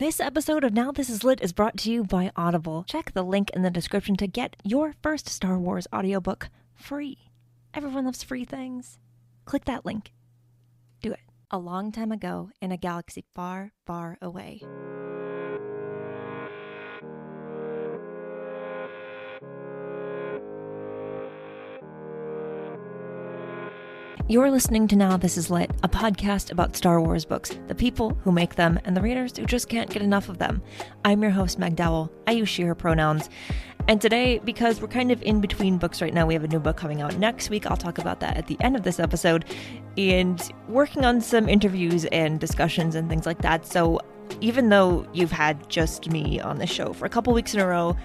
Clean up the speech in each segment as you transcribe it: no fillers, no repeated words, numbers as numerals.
This episode of Now This Is Lit is brought to you by Audible. Check the link in the description to get your first Star Wars audiobook free. Everyone loves free things. Click that link. Do it. A long time ago, in a galaxy far, far away. You're listening to Now This Is Lit, a podcast about Star Wars books, the people who make them, and the readers who just can't get enough of them. I'm your host, Meg Dowell. I use she, her pronouns. And today, because we're kind of in between books right now, we have a new book coming out next week. I'll talk about that at the end of this episode. And working on some interviews and discussions and things like that. So even though you've had just me on the show for a couple weeks in a row,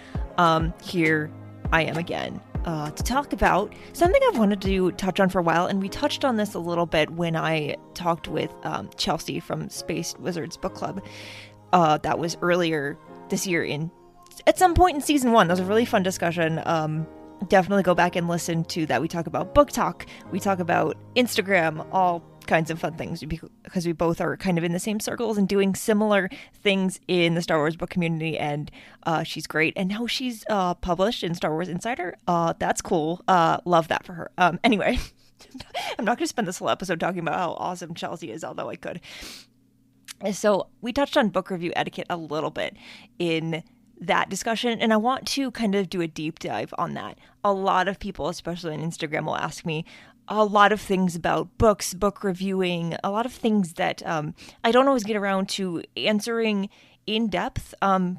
here I am again. To talk about something I've wanted to touch on for a while, and we touched on this a little bit when I talked with Chelsea from Space Wizards Book Club. That was earlier this year at some point in season 1. That was a really fun discussion. Definitely go back and listen to that. We talk about book talk. We talk about Instagram, all kinds of fun things, because we both are kind of in the same circles and doing similar things in the Star Wars book community, and she's great. And now she's published in Star Wars Insider. That's cool. Love that for her. Anyway, I'm not going to spend this whole episode talking about how awesome Chelsea is, although I could. So we touched on book review etiquette a little bit in that discussion, and I want to kind of do a deep dive on that. A lot of people, especially on Instagram, will ask me a lot of things about books, book reviewing, a lot of things that I don't always get around to answering in depth,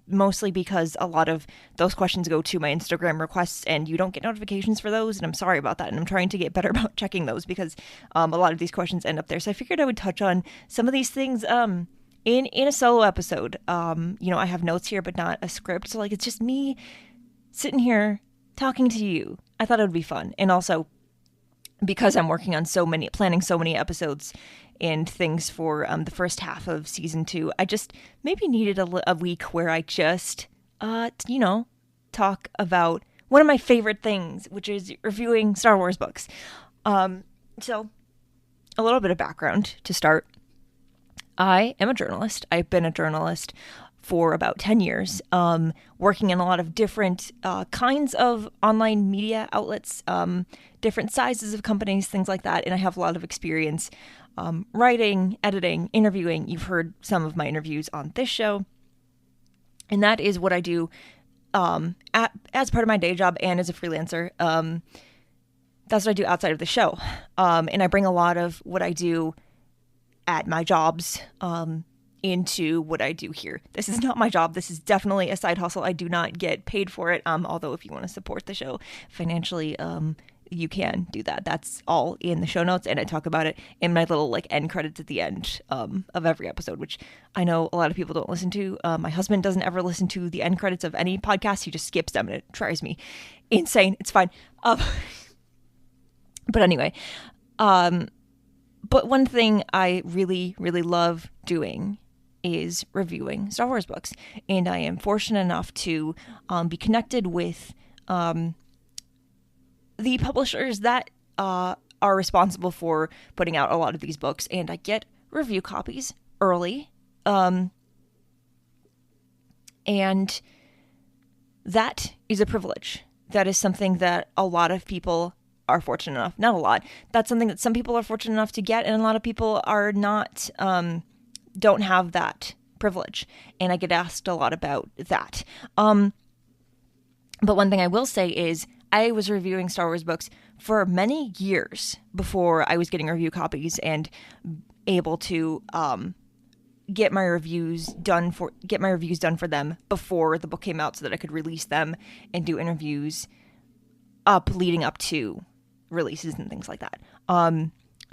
mostly because a lot of those questions go to my Instagram requests and you don't get notifications for those, and I'm sorry about that, and I'm trying to get better about checking those because a lot of these questions end up there. So I figured I would touch on some of these things in a solo episode. I have notes here but not a script, so it's just me sitting here talking to you. I thought it would be fun, and also because I'm working on planning so many episodes and things for the first half of season 2, I just maybe needed a week where I just, talk about one of my favorite things, which is reviewing Star Wars books. So a little bit of background to start. I am a journalist. I've been a journalist for about 10 years, working in a lot of different kinds of online media outlets, different sizes of companies, things like that. And I have a lot of experience writing, editing, interviewing. You've heard some of my interviews on this show. And that is what I do as part of my day job and as a freelancer. That's what I do outside of the show. And I bring a lot of what I do at my jobs into what I do here. This is not my job. This is definitely a side hustle. I do not get paid for it. Although if you want to support the show financially, you can do that. That's all in the show notes, and I talk about it in my little end credits at the end of every episode, which I know a lot of people don't listen to. My husband doesn't ever listen to the end credits of any podcast. He just skips them, and it drives me insane. It's fine. But anyway, but one thing I really, really love doing is reviewing Star Wars books. And I am fortunate enough to be connected with the publishers that are responsible for putting out a lot of these books. And I get review copies early. And that is a privilege. That is something that a lot of people are fortunate enough, not a lot. That's something that some people are fortunate enough to get, and a lot of people are not, don't have that privilege. And I get asked a lot about that. But one thing I will say is I was reviewing Star Wars books for many years before I was getting review copies and able to get my reviews done for them before the book came out, so that I could release them and do interviews leading up to releases and things like that. And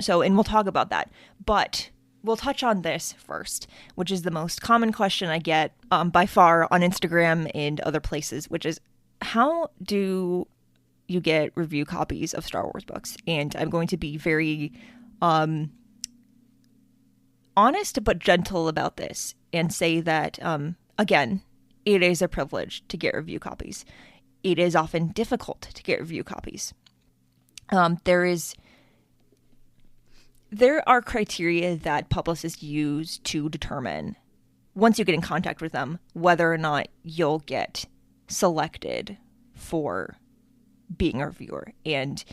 we'll talk about that, but we'll touch on this first, which is the most common question I get by far on Instagram and other places, which is, how do you get review copies of Star Wars books? And I'm going to be very honest but gentle about this and say that, again, it is a privilege to get review copies. It is often difficult to get review copies. There are criteria that publicists use to determine once you get in contact with them, whether or not you'll get selected for being a reviewer. And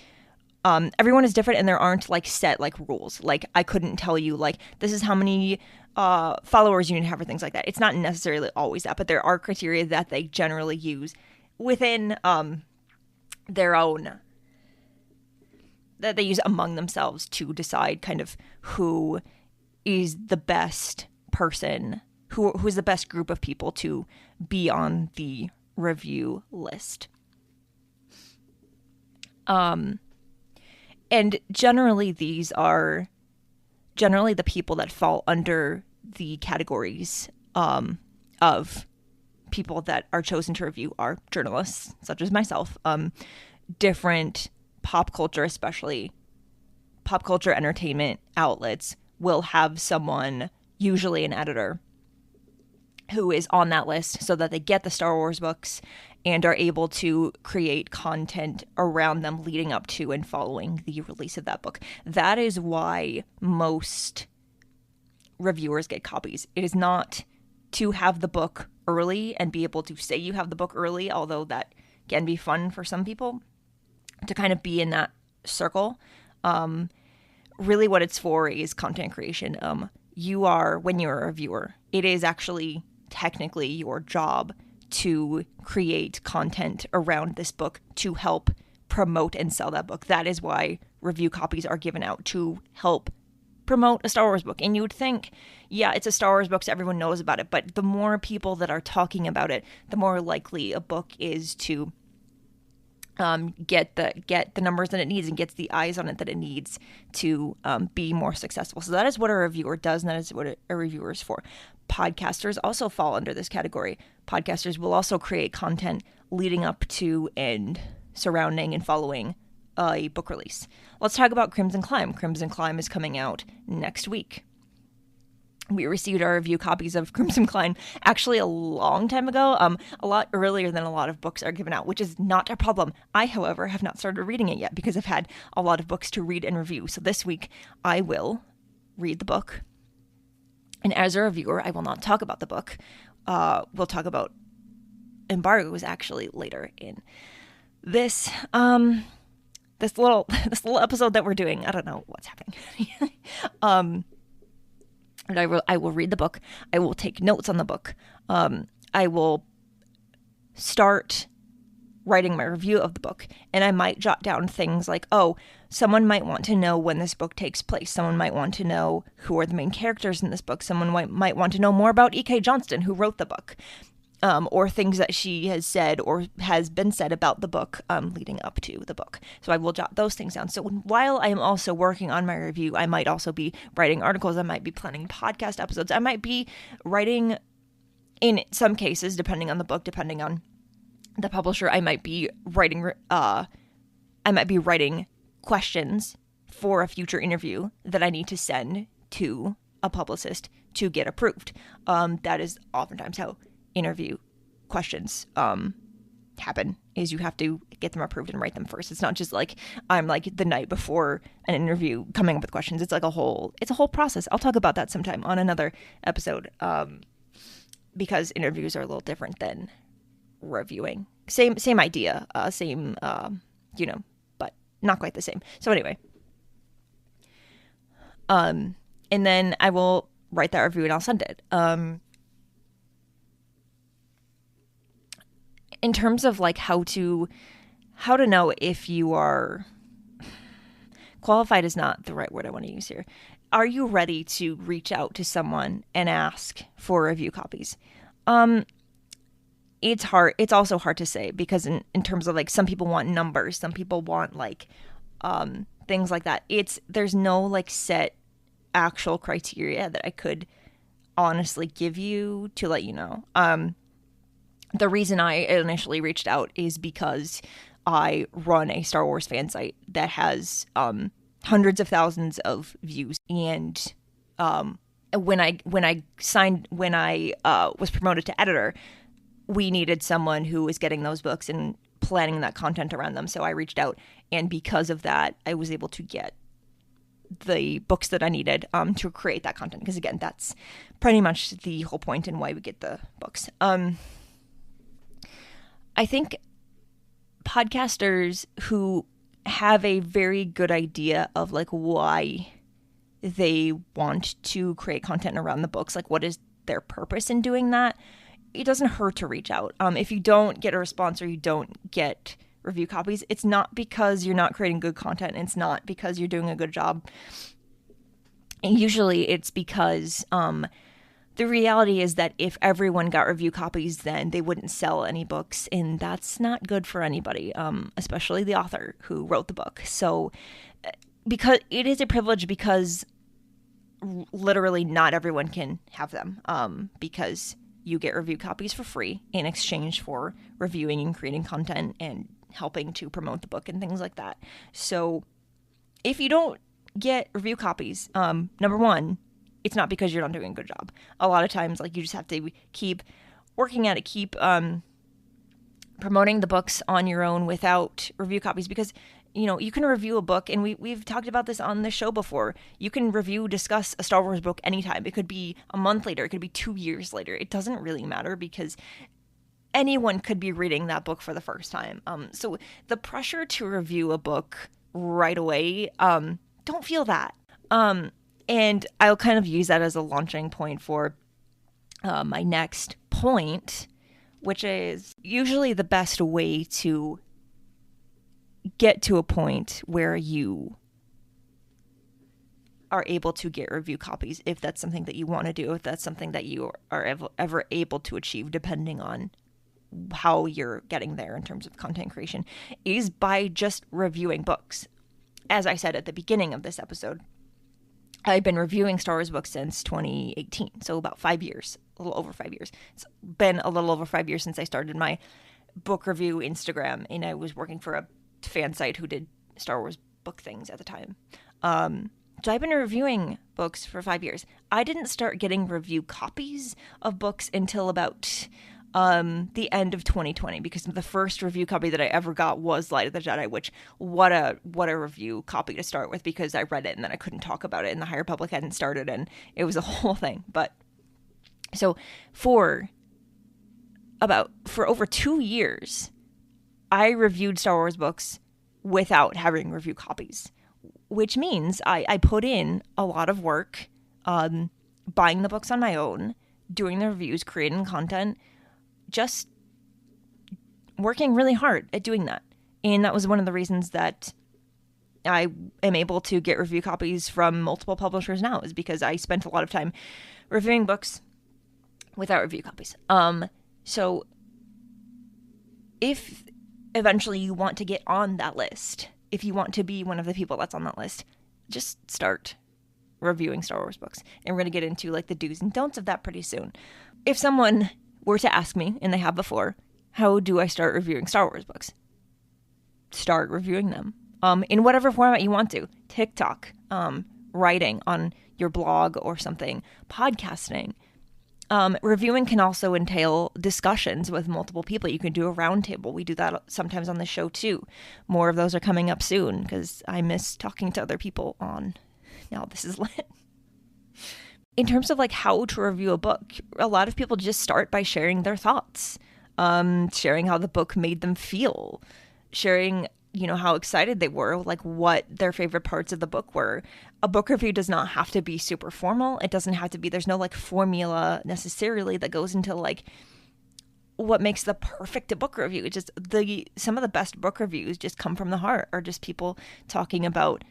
everyone is different, and there aren't like set like rules. Like I couldn't tell you like this is how many followers you need to have or things like that. It's not necessarily always that, but there are criteria that they generally use within their own, that they use among themselves to decide kind of who is the best person, who is the best group of people to be on the review list. And generally these are generally the people that fall under the categories of people that are chosen to review are journalists, such as myself, different pop culture, especially pop culture entertainment outlets will have someone, usually an editor, who is on that list so that they get the Star Wars books and are able to create content around them leading up to and following the release of that book. That is why most reviewers get copies. It is not to have the book early and be able to say you have the book early, although that can be fun for some people, to kind of be in that circle. Really what it's for is content creation. When you're a reviewer, it is actually technically your job to create content around this book to help promote and sell that book. That is why review copies are given out, to help promote a Star Wars book. And you would think, yeah, it's a Star Wars book, so everyone knows about it. But the more people that are talking about it, the more likely a book is to get the numbers that it needs and gets the eyes on it that it needs to be more successful. So that is what a reviewer does, and that is what a reviewer is for. Podcasters also fall under this category. Podcasters will also create content leading up to and surrounding and following a book release. Let's talk about Crimson Climb. Crimson Climb is coming out next week. We received our review copies of Crimson Climb actually a long time ago, a lot earlier than a lot of books are given out, which is not a problem. I, however, have not started reading it yet because I've had a lot of books to read and review. So this week I will read the book. And as a reviewer, I will not talk about the book. We'll talk about embargoes actually later in this this little episode that we're doing. I don't know what's happening. And I will read the book. I will take notes on the book. I will start writing my review of the book, and I might jot down things like, oh, someone might want to know when this book takes place. Someone might want to know who are the main characters in this book. Someone might want to know more about E.K. Johnston, who wrote the book, or things that she has said or has been said about the book leading up to the book. So I will jot those things down. So while I am also working on my review, I might also be writing articles. I might be planning podcast episodes. I might be writing, in some cases, depending on the book, depending on the publisher, I might be writing questions for a future interview that I need to send to a publicist to get approved. That is oftentimes how interview questions happen, is you have to get them approved and write them first. It's not just like I'm like the night before an interview coming up with questions. It's like a whole process. I'll talk about that sometime on another episode, because interviews are a little different than reviewing. Same idea, but not quite the same. So anyway, and then I will write that review and I'll send it. In terms of like how to know if you are qualified is not the right word I want to use here. Are you ready to reach out to someone and ask for review copies? It's hard. It's also hard to say because in terms of like some people want numbers, some people want like things like that. There's no like set actual criteria that I could honestly give you to let you know. The reason I initially reached out is because I run a Star Wars fan site that has hundreds of thousands of views, and when I was promoted to editor, we needed someone who was getting those books and planning that content around them. So I reached out, and because of that, I was able to get the books that I needed to create that content. Because again, that's pretty much the whole point and why we get the books. I think podcasters who have a very good idea of like why they want to create content around the books, like what is their purpose in doing that, it doesn't hurt to reach out. If you don't get a response or you don't get review copies, it's not because you're not creating good content. It's not because you're doing a good job. And usually it's because the reality is that if everyone got review copies, then they wouldn't sell any books, and that's not good for anybody, especially the author who wrote the book. So because it is a privilege, because literally not everyone can have them, because you get review copies for free in exchange for reviewing and creating content and helping to promote the book and things like that. So if you don't get review copies, number one, it's not because you're not doing a good job. A lot of times, like, you just have to keep working at it, keep promoting the books on your own without review copies, because you can review a book, and we've talked about this on the show before. You can discuss a Star Wars book anytime. It could be a month later. It could be 2 years later. It doesn't really matter, because anyone could be reading that book for the first time. So the pressure to review a book right away, don't feel that. And I'll kind of use that as a launching point for my next point, which is usually the best way to get to a point where you are able to get review copies, if that's something that you want to do, if that's something that you are ever able to achieve, depending on how you're getting there in terms of content creation, is by just reviewing books. As I said at the beginning of this episode, I've been reviewing Star Wars books since 2018, so about 5 years, a little over 5 years. It's been a little over 5 years since I started my book review Instagram, and I was working for a fan site who did Star Wars book things at the time. So I've been reviewing books for 5 years. I didn't start getting review copies of books until about the end of 2020, because the first review copy that I ever got was Light of the Jedi, which what a review copy to start with, because I read it and then I couldn't talk about it, and the High Republic hadn't started, and it was a whole thing. But so for over 2 years, I reviewed Star Wars books without having review copies, which means I put in a lot of work, buying the books on my own, doing the reviews, creating content, just working really hard at doing that. And that was one of the reasons that I am able to get review copies from multiple publishers now, is because I spent a lot of time reviewing books without review copies. So if eventually you want to get on that list, if you want to be one of the people that's on that list, just start reviewing Star Wars books. And we're going to get into like the do's and don'ts of that pretty soon. If someone were to ask me, and they have before, how do I start reviewing Star Wars books? Start reviewing them. In whatever format you want to. TikTok, writing on your blog or something, podcasting. Reviewing can also entail discussions with multiple people. You can do a roundtable. We do that sometimes on the show too. More of those are coming up soon, because I miss talking to other people on Now This Is Lit. In terms of like how to review a book, a lot of people just start by sharing their thoughts, sharing how the book made them feel, sharing, how excited they were, like what their favorite parts of the book were. A book review does not have to be super formal. It doesn't have to be, there's no like formula necessarily that goes into like what makes the perfect book review. It's just some of the best book reviews just come from the heart, or just people talking about,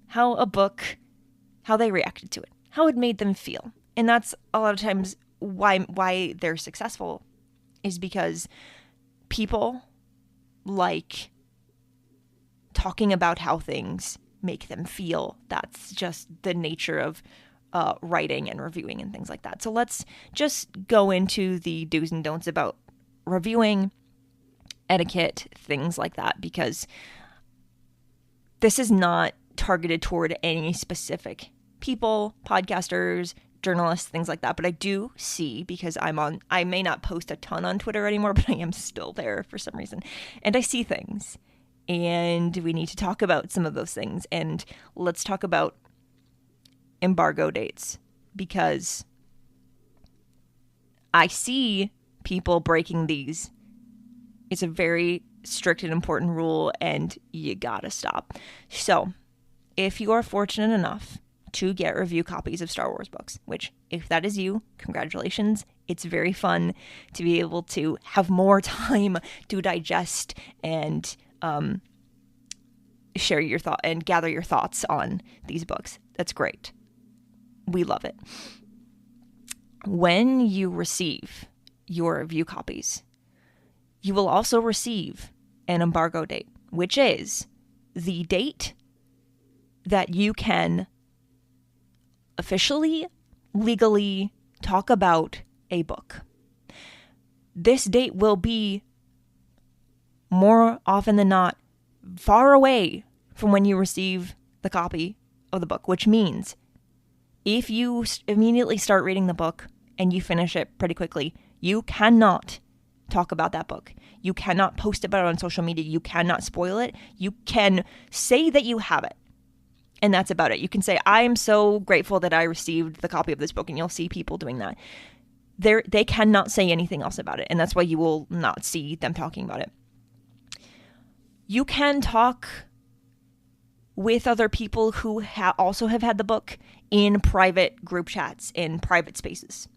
how they reacted to it, how it made them feel. And that's a lot of times why they're successful, is because people like talking about how things make them feel. That's just the nature of writing and reviewing and things like that. So let's just go into the do's and don'ts about reviewing, etiquette, things like that, because this is not targeted toward any specific people, podcasters, journalists, things like that. But I do see, because I may not post a ton on Twitter anymore, but I am still there for some reason. And I see things, and we need to talk about some of those things. And let's talk about embargo dates, because I see people breaking these. It's a very strict and important rule, and you gotta stop. So, if you are fortunate enough to get review copies of Star Wars books, which, if that is you, congratulations. It's very fun to be able to have more time to digest and share your thought and gather your thoughts on these books. That's great. We love it. When you receive your review copies, you will also receive an embargo date, which is the date that you can officially, legally talk about a book. This date will be, more often than not, far away from when you receive the copy of the book, which means if you immediately start reading the book and you finish it pretty quickly, you cannot talk about that book. You cannot post about it on social media. You cannot spoil it. You can say that you have it, and that's about it. You can say, I am so grateful that I received the copy of this book, and you'll see people doing that. They cannot say anything else about it, and that's why you will not see them talking about it. You can talk with other people who also have had the book in private group chats, in private spaces.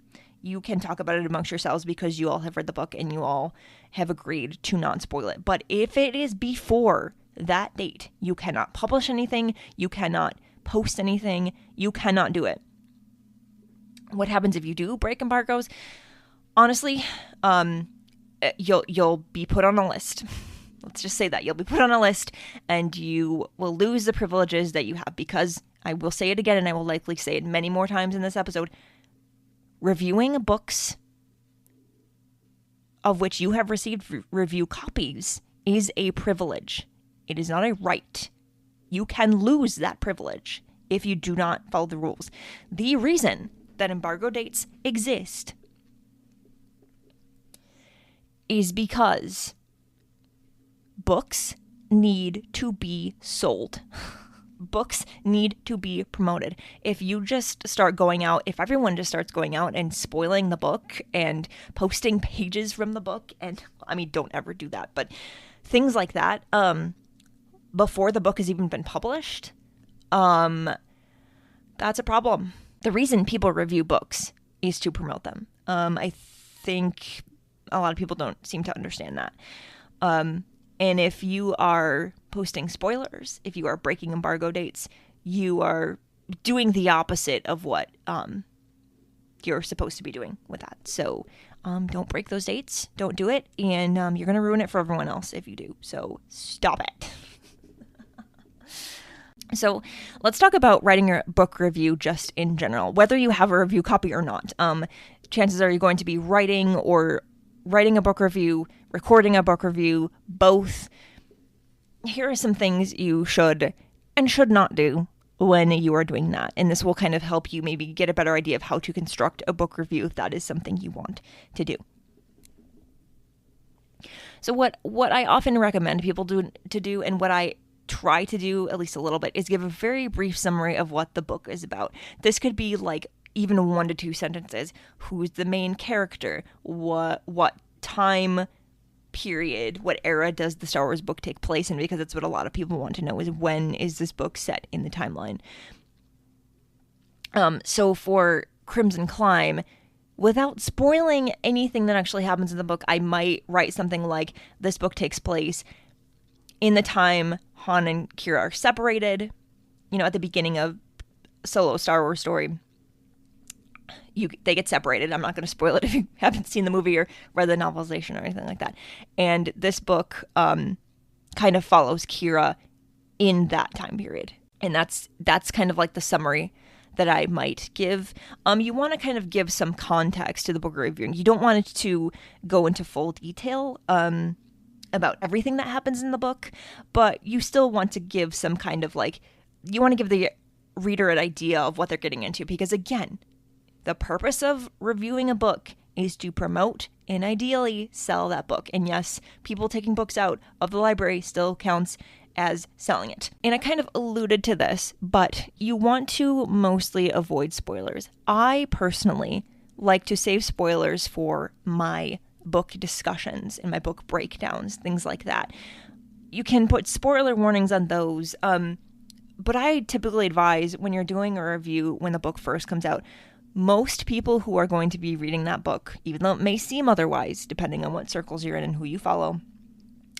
You can talk about it amongst yourselves because you all have read the book and you all have agreed to not spoil it. But if it is before that date, you cannot publish anything, you cannot post anything, you cannot do it. What happens if you do break embargoes? Honestly, you'll be put on a list. Let's just say that. You'll be put on a list and you will lose the privileges that you have, because I will say it again, and I will likely say it many more times in this episode. Reviewing books of which you have received review copies is a privilege. It is not a right. You can lose that privilege if you do not follow the rules. The reason that embargo dates exist is because books need to be sold. Books need to be promoted. If you just start going out, if everyone just starts going out and spoiling the book and posting pages from the book, and I mean, don't ever do that, but things like that, before the book has even been published, that's a problem. The reason people review books is to promote them. I think a lot of people don't seem to understand that. And if you are posting spoilers, if you are breaking embargo dates, you are doing the opposite of what you're supposed to be doing with that. So don't break those dates. Don't do it. And you're going to ruin it for everyone else if you do. So stop it. So let's talk about writing your book review just in general, whether you have a review copy or not. Chances are you're going to be writing a book review, recording a book review, both. Here are some things you should and should not do when you are doing that. And this will kind of help you maybe get a better idea of how to construct a book review if that is something you want to do. So what I often recommend people to do, and what I try to do at least a little bit, is give a very brief summary of what the book is about. This could be like even 1 to 2 sentences. Who's the main character? What time period, what era does the Star Wars book take place in? Because that's what a lot of people want to know, is when is this book set in the timeline. So for Crimson Climb, without spoiling anything that actually happens in the book, I might write something like, this book takes place in the time Han and Kira are separated, at the beginning of Solo Star Wars story. They get separated. I'm not going to spoil it if you haven't seen the movie or read the novelization or anything like that. And this book kind of follows Kira in that time period. And that's kind of like the summary that I might give. You want to kind of give some context to the book reviewing. You don't want it to go into full detail about everything that happens in the book, but you still want to give some kind of you want to give the reader an idea of what they're getting into, because again, the purpose of reviewing a book is to promote and ideally sell that book. And yes, people taking books out of the library still counts as selling it. And I kind of alluded to this, but you want to mostly avoid spoilers. I personally like to save spoilers for my book discussions and my book breakdowns, things like that. You can put spoiler warnings on those, but I typically advise when you're doing a review when the book first comes out, most people who are going to be reading that book, even though it may seem otherwise, depending on what circles you're in and who you follow,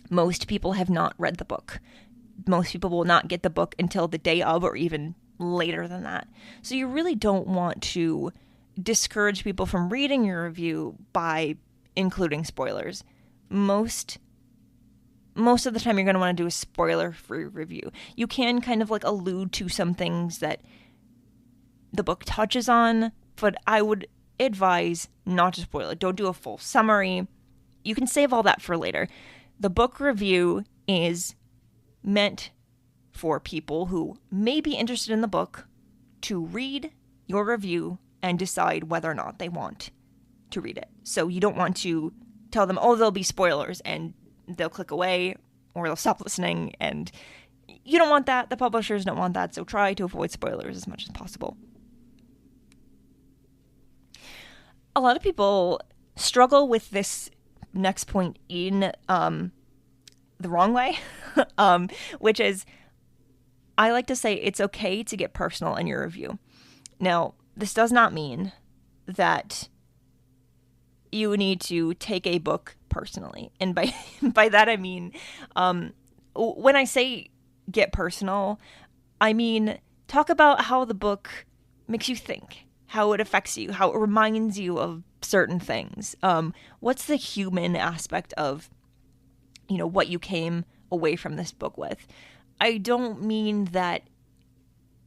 most people have not read the book. Most people will not get the book until the day of or even later than that. So you really don't want to discourage people from reading your review by including spoilers. Most of the time you're going to want to do a spoiler-free review. You can kind of like allude to some things that the book touches on, but I would advise not to spoil it. Don't do a full summary. You can save all that for later. The book review is meant for people who may be interested in the book to read your review and decide whether or not they want to read it. So you don't want to tell them, oh, there'll be spoilers, and they'll click away or they'll stop listening, and you don't want that. The publishers don't want that, so try to avoid spoilers as much as possible. A lot of people struggle with this next point in the wrong way, which is, I like to say it's okay to get personal in your review. Now, this does not mean that you need to take a book personally. And by that I mean, when I say get personal, I mean talk about how the book makes you think, how it affects you, how it reminds you of certain things. What's the human aspect of, what you came away from this book with? I don't mean that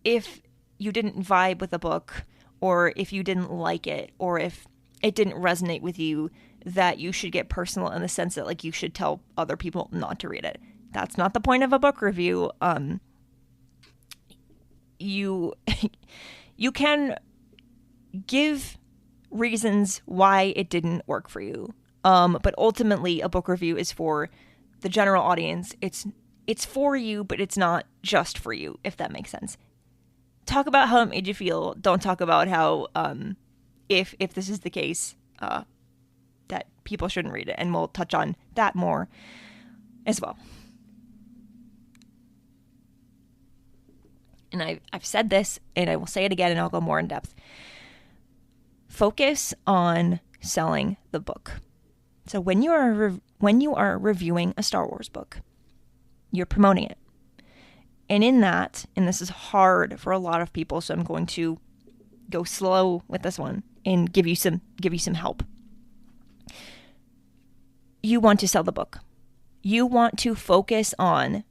if you didn't vibe with a book, or if you didn't like it, or if it didn't resonate with you, that you should get personal in the sense that like you should tell other people not to read it. That's not the point of a book review. You can give reasons why it didn't work for you. But ultimately a book review is for the general audience. It's for you, but it's not just for you, if that makes sense. Talk about how it made you feel. Don't talk about how, if this is the case, that people shouldn't read it. And we'll touch on that more as well. And I've said this, and I will say it again, and I'll go more in depth. Focus on selling the book. So when you are reviewing a Star Wars book, you're promoting it. And in that, and this is hard for a lot of people, so I'm going to go slow with this one and give you some help. You want to sell the book. You want to focus on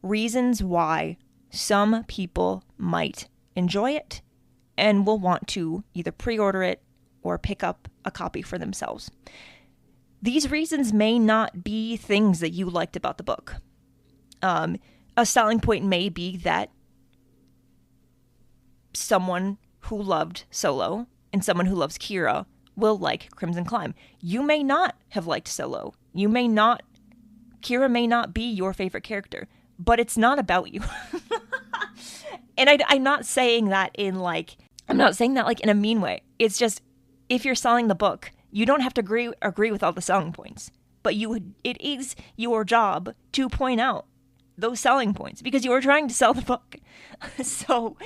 reasons why some people might enjoy it and will want to either pre-order it or pick up a copy for themselves. These reasons may not be things that you liked about the book. A selling point may be that someone who loved Solo and someone who loves Kira will like Crimson Climb. You may not have liked Solo. Kira may not be your favorite character, but it's not about you. And I'm not saying that in in a mean way. It's just, if you're selling the book, you don't have to agree with all the selling points, but it is your job to point out those selling points because you are trying to sell the book. So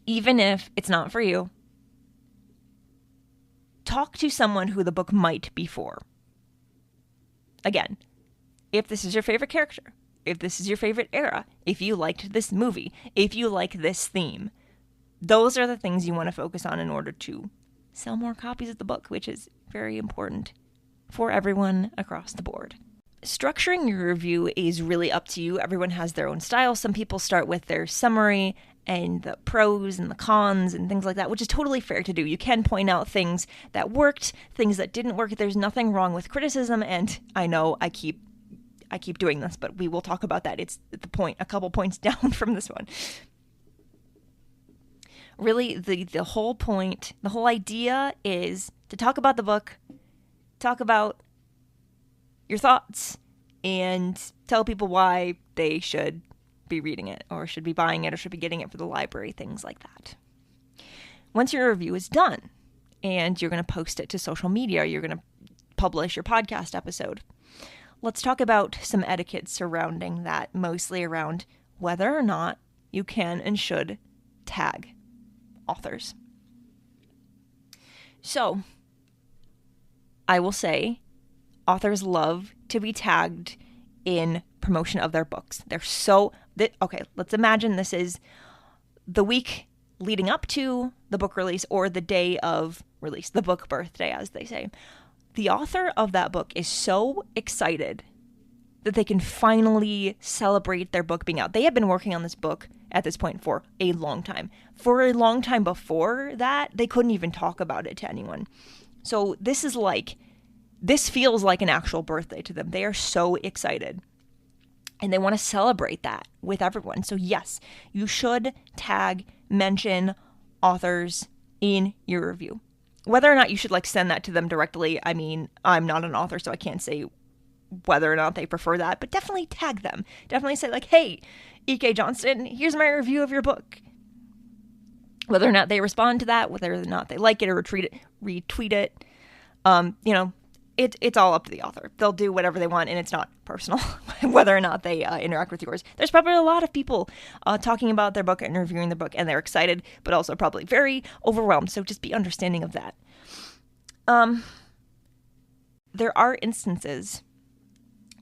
even if it's not for you, talk to someone who the book might be for. Again, if this is your favorite character, if this is your favorite era, if you liked this movie, if you like this theme, those are the things you want to focus on in order to sell more copies of the book, which is very important for everyone across the board. Structuring your review is really up to you. Everyone has their own style. Some people start with their summary and the pros and the cons and things like that, which is totally fair to do. You can point out things that worked, things that didn't work. There's nothing wrong with criticism, and I know I keep doing this, but we will talk about that. It's the point, a couple points down from this one. Really, the whole point, the whole idea is to talk about the book, talk about your thoughts, and tell people why they should be reading it or should be buying it or should be getting it for the library, things like that. Once your review is done and you're going to post it to social media, you're going to publish your podcast episode, let's talk about some etiquette surrounding that, mostly around whether or not you can and should tag authors. So, I will say authors love to be tagged in promotion of their books. Okay, let's imagine this is the week leading up to the book release or the day of release, the book birthday, as they say. The author of that book is so excited that they can finally celebrate their book being out. They have been working on this book at this point for a long time. For a long time before that, they couldn't even talk about it to anyone. So this feels like an actual birthday to them. They are so excited. And they want to celebrate that with everyone. So yes, you should mention authors in your review. Whether or not you should send that to them directly, I mean, I'm not an author, so I can't say whether or not they prefer that, but definitely tag them. Definitely say hey, E.K. Johnston, here's my review of your book. Whether or not they respond to that, whether or not they like it or retweet it, it's all up to the author. They'll do whatever they want, and it's not personal, whether or not they interact with yours. There's probably a lot of people talking about their book and reviewing the book, and they're excited, but also probably very overwhelmed, so just be understanding of that. There are instances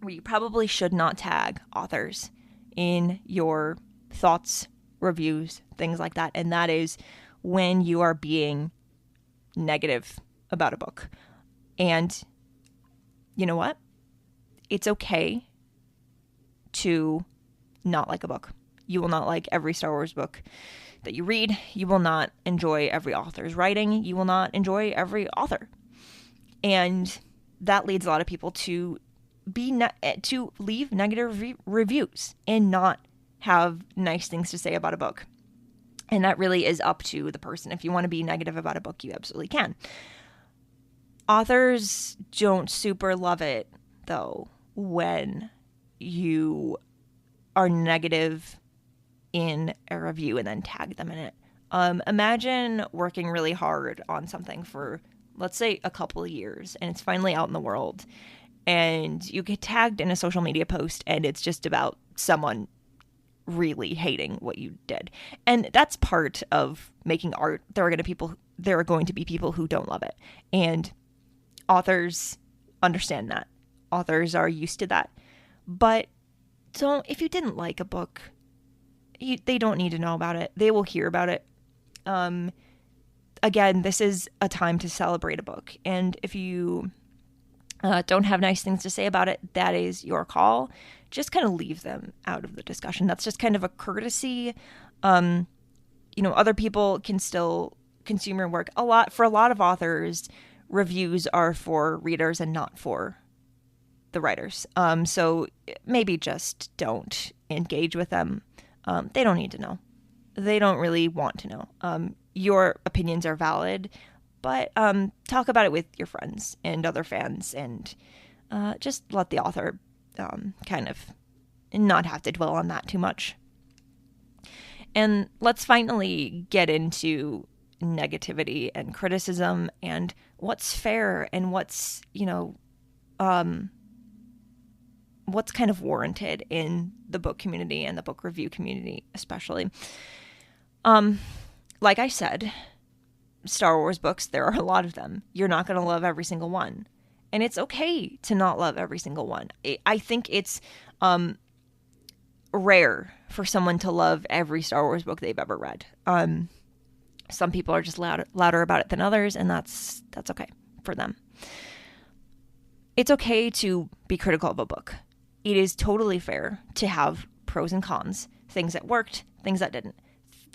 where you probably should not tag authors in your thoughts, reviews, things like that, and that is when you are being negative about a book. And you know what? It's okay to not like a book. You will not like every Star Wars book that you read. You will not enjoy every author's writing. You will not enjoy every author. And that leads a lot of people to leave negative reviews and not have nice things to say about a book. And that really is up to the person. If you want to be negative about a book, you absolutely can. Authors don't super love it, though, when you are negative in a review and then tag them in it. Imagine working really hard on something for, let's say, a couple of years, and it's finally out in the world, and you get tagged in a social media post, and it's just about someone really hating what you did. And that's part of making art. There are going to be people who don't love it. And authors understand that. Authors are used to that. But if you didn't like a book, they don't need to know about it. They will hear about it. Again, this is a time to celebrate a book. And if you don't have nice things to say about it, that is your call. Just kind of leave them out of the discussion. That's just kind of a courtesy. Other people can still consume your work. For a lot of authors, reviews are for readers and not for the writers. So maybe just don't engage with them. They don't need to know. They don't really want to know. Your opinions are valid, but talk about it with your friends and other fans, and just let the author kind of not have to dwell on that too much. And let's finally get into negativity and criticism and what's fair and what's kind of warranted in the book community and the book review community, especially. Like I said, Star Wars books, there are a lot of them. You're not going to love every single one. And it's okay to not love every single one. I think it's rare for someone to love every Star Wars book they've ever read. Some people are just louder about it than others, and that's okay for them. It's okay to be critical of a book. It is totally fair to have pros and cons, things that worked, things that didn't,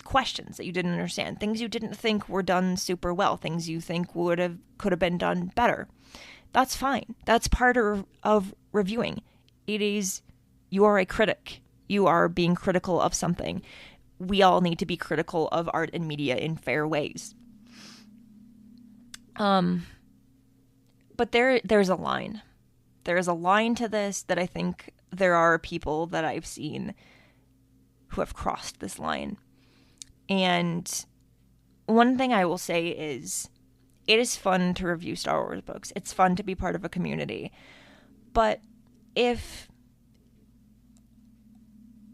questions that you didn't understand, things you didn't think were done super well, things you think could have been done better. That's fine. That's part of reviewing. You are a critic. You are being critical of something. We all need to be critical of art and media in fair ways. But there's a line. There's a line to this that I think there are people that I've seen who have crossed this line. And one thing I will say is, it is fun to review Star Wars books. It's fun to be part of a community. But if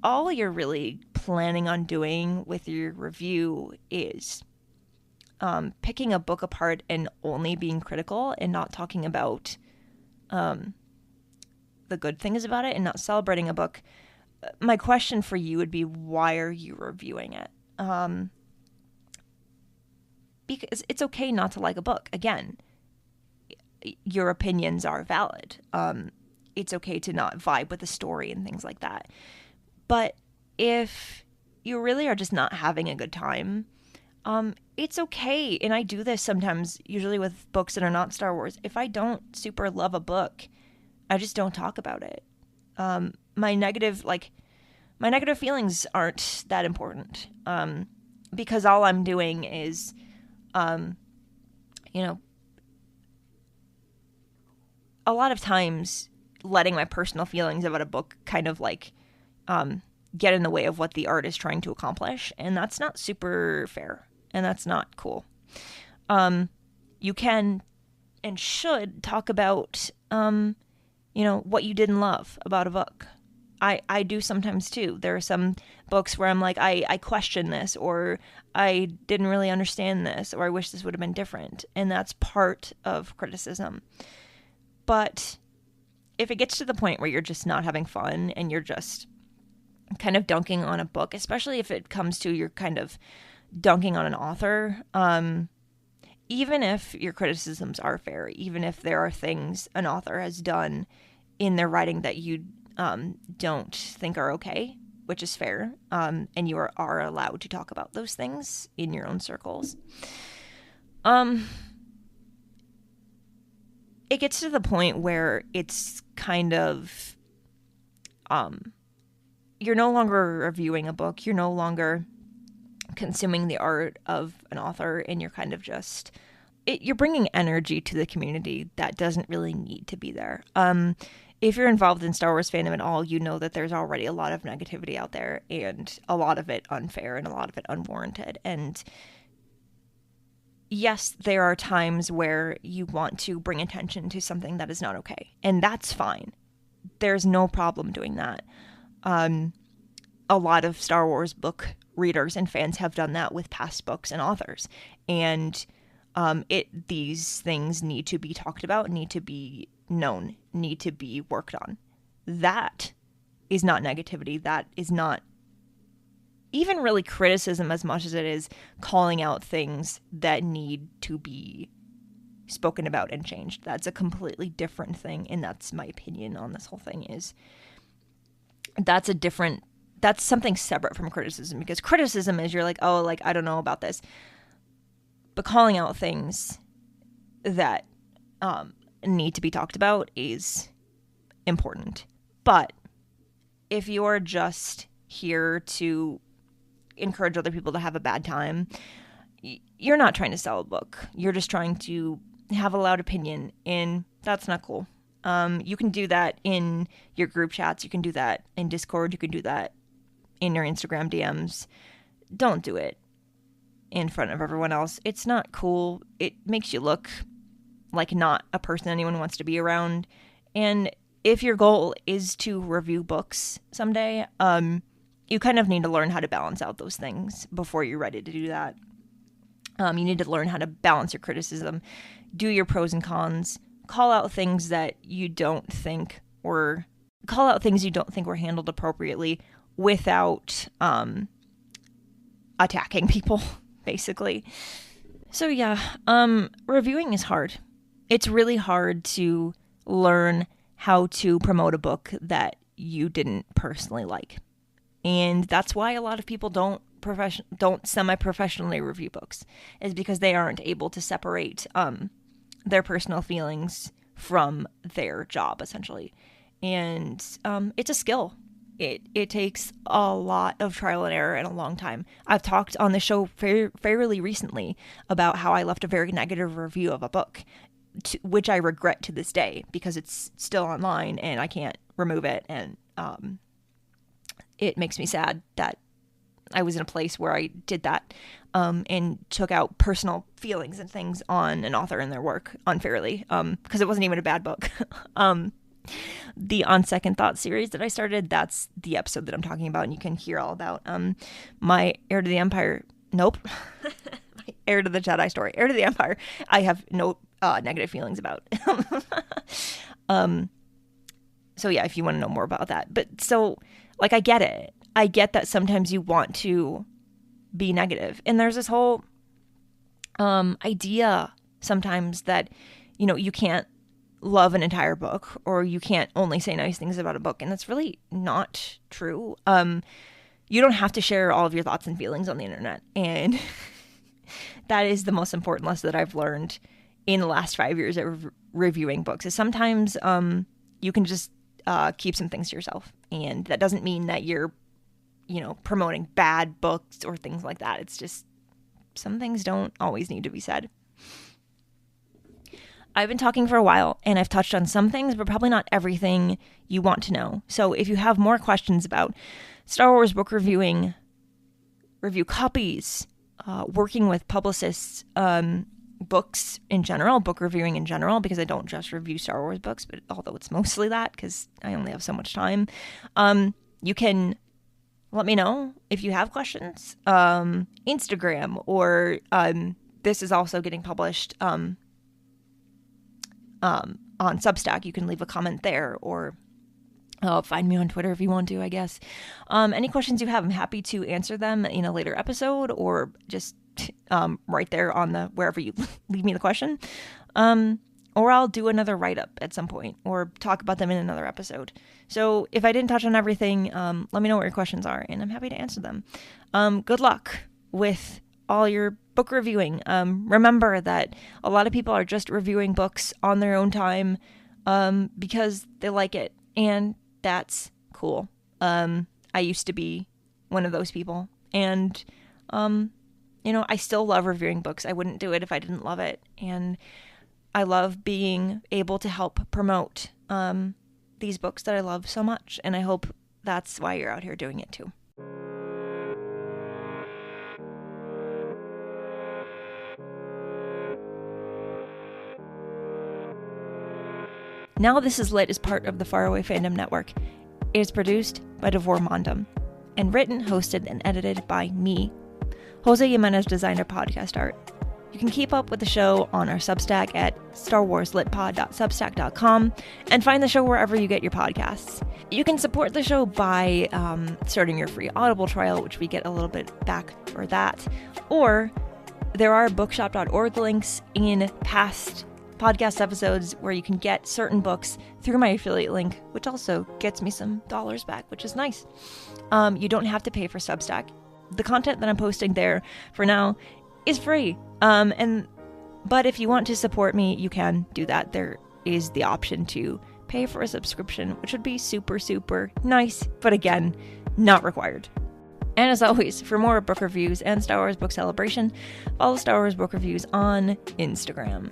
all you're really planning on doing with your review is picking a book apart and only being critical and not talking about the good things about it and not celebrating a book, my question for you would be, why are you reviewing it? Because it's okay not to like a book. Again, your opinions are valid. It's okay to not vibe with the story and things like that. But if you really are just not having a good time, it's okay. And I do this sometimes, usually with books that are not Star Wars. If I don't super love a book, I just don't talk about it. My negative feelings aren't that important. Because all I'm doing is, a lot of times letting my personal feelings about a book kind of get in the way of what the art is trying to accomplish. And that's not super fair. And that's not cool. You can and should talk about, what you didn't love about a book. I do sometimes too. There are some books where I'm like, I question this, or I didn't really understand this, or I wish this would have been different. And that's part of criticism. But if it gets to the point where you're just not having fun and you're just kind of dunking on a book, especially if it comes to you're kind of dunking on an author, even if your criticisms are fair, even if there are things an author has done in their writing that you don't think are okay, which is fair, and you are allowed to talk about those things in your own circles. It gets to the point where it's kind of, you're no longer reviewing a book, you're no longer consuming the art of an author, and you're kind of just, you're bringing energy to the community that doesn't really need to be there. If you're involved in Star Wars fandom at all, you know that there's already a lot of negativity out there, and a lot of it unfair and a lot of it unwarranted. And yes, there are times where you want to bring attention to something that is not okay, and that's fine. There's no problem doing that. A lot of Star Wars book readers and fans have done that with past books and authors, and these things need to be talked about, need to be known, need to be worked on. That is not negativity. That is not even really criticism as much as it is calling out things that need to be spoken about and changed. That's a completely different thing, and that's my opinion on this whole thing. Is that's something separate from criticism, because criticism is you're like, oh, like, I don't know about this. But calling out things that need to be talked about is important. But if you're just here to encourage other people to have a bad time, you're not trying to sell a book. You're just trying to have a loud opinion, and that's not cool. You can do that in your group chats. You can do that in Discord. You can do that in your Instagram DMs. Don't do it in front of everyone else. It's not cool. It makes you look like not a person anyone wants to be around. And if your goal is to review books someday, you kind of need to learn how to balance out those things before you're ready to do that. You need to learn how to balance your criticism, do your pros and cons, call out things that you don't think were handled appropriately without attacking people, basically. So yeah, reviewing is hard. It's really hard to learn how to promote a book that you didn't personally like. And that's why a lot of people don't semi-professionally review books, is because they aren't able to separate their personal feelings from their job, essentially. And it's a skill. It takes a lot of trial and error and a long time. I've talked on the show fairly recently about how I left a very negative review of a book. which I regret to this day because it's still online and I can't remove it. And it makes me sad that I was in a place where I did that and took out personal feelings and things on an author and their work unfairly because it wasn't even a bad book. The On Second Thought series that I started, that's the episode that I'm talking about, and you can hear all about my Heir to the Empire. Nope. My Heir to the Jedi story. Heir to the Empire. I have no negative feelings about. So yeah, if you want to know more about that. But so, like, I get it. I get that sometimes you want to be negative. And there's this whole idea sometimes that, you know, you can't love an entire book or you can't only say nice things about a book. And that's really not true. You don't have to share all of your thoughts and feelings on the internet. And that is the most important lesson that I've learned in the last 5 years of reviewing books is sometimes you can just keep some things to yourself. And that doesn't mean that you're, you know, promoting bad books or things like that. It's just some things don't always need to be said. I've been talking for a while and I've touched on some things, but probably not everything you want to know. So if you have more questions about Star Wars book reviewing, review copies, working with publicists, books in general, book reviewing in general, because I don't just review Star Wars books, but although it's mostly that because I only have so much time, you can let me know if you have questions. Instagram or this is also getting published on Substack. You can leave a comment there or find me on Twitter if you want to, I guess. Any questions you have, I'm happy to answer them in a later episode or just right there on the wherever you leave me the question. Or I'll do another write-up at some point or talk about them in another episode. So if I didn't touch on everything, let me know what your questions are and I'm happy to answer them. Good luck with all your book reviewing. Remember that a lot of people are just reviewing books on their own time because they like it, and that's cool. I used to be one of those people, and you know, I still love reviewing books. I wouldn't do it if I didn't love it, and I love being able to help promote these books that I love so much, and I hope that's why you're out here doing it too. Now This Is Lit is part of the Faraway Fandom Network. It is produced by Devor Mondum and written, hosted, and edited by me. Jose Jimenez designed our podcast art. You can keep up with the show on our Substack at starwarslitpod.substack.com and find the show wherever you get your podcasts. You can support the show by starting your free Audible trial, which we get a little bit back for that. Or there are bookshop.org links in past podcast episodes where you can get certain books through my affiliate link, which also gets me some dollars back, which is nice. You don't have to pay for Substack. The content that I'm posting there for now is free. But if you want to support me, you can do that. There is the option to pay for a subscription, which would be super, super nice, but again, not required. And as always, for more book reviews and Star Wars Book Celebration, follow Star Wars Book Reviews on Instagram.